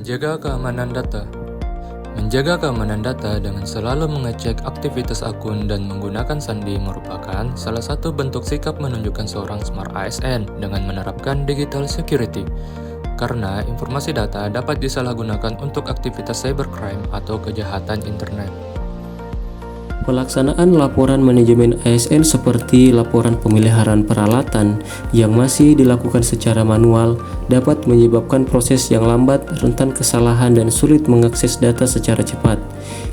Menjaga keamanan data. Menjaga keamanan data dengan selalu mengecek aktivitas akun dan menggunakan sandi merupakan salah satu bentuk sikap menunjukkan seorang smart ASN dengan menerapkan digital security. Karena informasi data dapat disalahgunakan untuk aktivitas cybercrime atau kejahatan internet. Pelaksanaan laporan manajemen ASN seperti laporan pemeliharaan peralatan yang masih dilakukan secara manual dapat menyebabkan proses yang lambat, rentan kesalahan, dan sulit mengakses data secara cepat.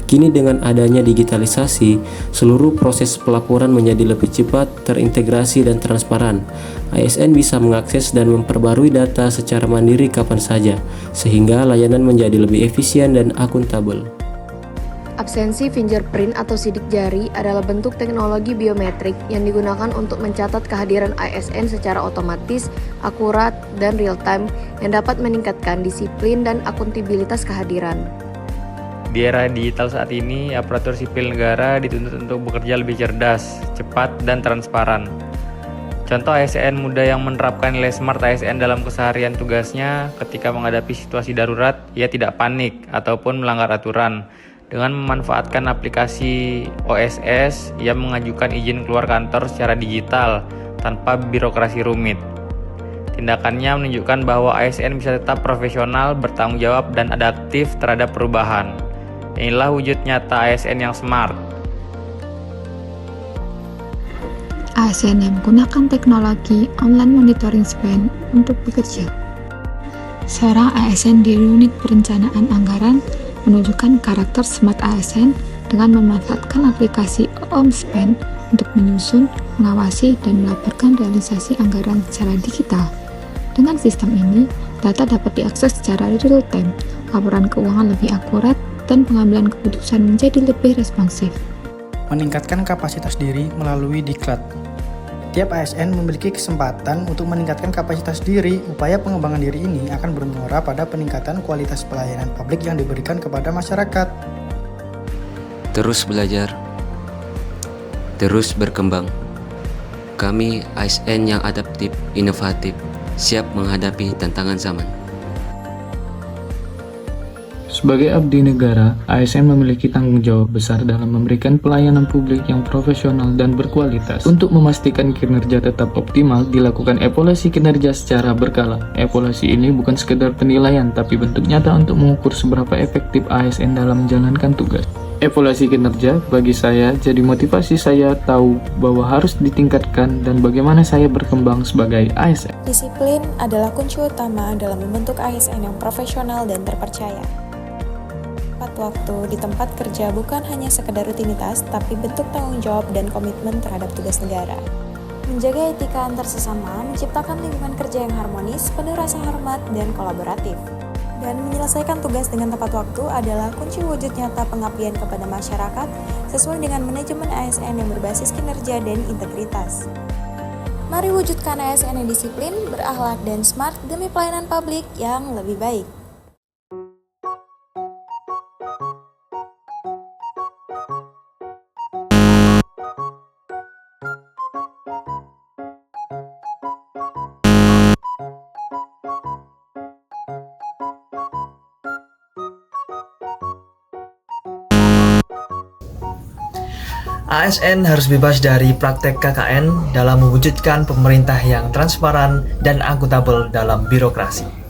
Kini dengan adanya digitalisasi, seluruh proses pelaporan menjadi lebih cepat, terintegrasi, dan transparan. ASN bisa mengakses dan memperbarui data secara mandiri kapan saja, sehingga layanan menjadi lebih efisien dan akuntabel. Absensi fingerprint atau sidik jari adalah bentuk teknologi biometrik yang digunakan untuk mencatat kehadiran ASN secara otomatis, akurat, dan real-time yang dapat meningkatkan disiplin dan akuntabilitas kehadiran. Di era digital saat ini, aparatur sipil negara dituntut untuk bekerja lebih cerdas, cepat, dan transparan. Contoh ASN muda yang menerapkan nilai smart ASN dalam keseharian tugasnya ketika menghadapi situasi darurat, ia tidak panik ataupun melanggar aturan. Dengan memanfaatkan aplikasi OSS, ia mengajukan izin keluar kantor secara digital tanpa birokrasi rumit. Tindakannya menunjukkan bahwa ASN bisa tetap profesional, bertanggung jawab, dan adaptif terhadap perubahan. Inilah wujud nyata ASN yang smart. ASN yang menggunakan teknologi online monitoring spend untuk bekerja. Seorang ASN di unit perencanaan anggaran menunjukkan karakter smart ASN dengan memanfaatkan aplikasi OMSpend untuk menyusun, mengawasi, dan melaporkan realisasi anggaran secara digital. Dengan sistem ini, data dapat diakses secara real-time, laporan keuangan lebih akurat, dan pengambilan keputusan menjadi lebih responsif. Meningkatkan kapasitas diri melalui diklat. Tiap ASN memiliki kesempatan untuk meningkatkan kapasitas diri. Upaya pengembangan diri ini akan bermuara pada peningkatan kualitas pelayanan publik yang diberikan kepada masyarakat. Terus belajar, terus berkembang. Kami ASN yang adaptif, inovatif, siap menghadapi tantangan zaman. Sebagai abdi negara, ASN memiliki tanggung jawab besar dalam memberikan pelayanan publik yang profesional dan berkualitas. Untuk memastikan kinerja tetap optimal, dilakukan evaluasi kinerja secara berkala. Evaluasi ini bukan sekedar penilaian, tapi bentuk nyata untuk mengukur seberapa efektif ASN dalam menjalankan tugas. Evaluasi kinerja bagi saya jadi motivasi saya tahu bahwa harus ditingkatkan dan bagaimana saya berkembang sebagai ASN. Disiplin adalah kunci utama dalam membentuk ASN yang profesional dan terpercaya. Waktu di tempat kerja bukan hanya sekedar rutinitas, tapi bentuk tanggung jawab dan komitmen terhadap tugas negara. Menjaga etika antar sesama, menciptakan lingkungan kerja yang harmonis, penuh rasa hormat, dan kolaboratif. Dan menyelesaikan tugas dengan tepat waktu adalah kunci wujud nyata pengabdian kepada masyarakat sesuai dengan manajemen ASN yang berbasis kinerja dan integritas. Mari wujudkan ASN yang disiplin, berakhlak, dan smart demi pelayanan publik yang lebih baik. ASN harus bebas dari praktek KKN dalam mewujudkan pemerintah yang transparan dan akuntabel dalam birokrasi.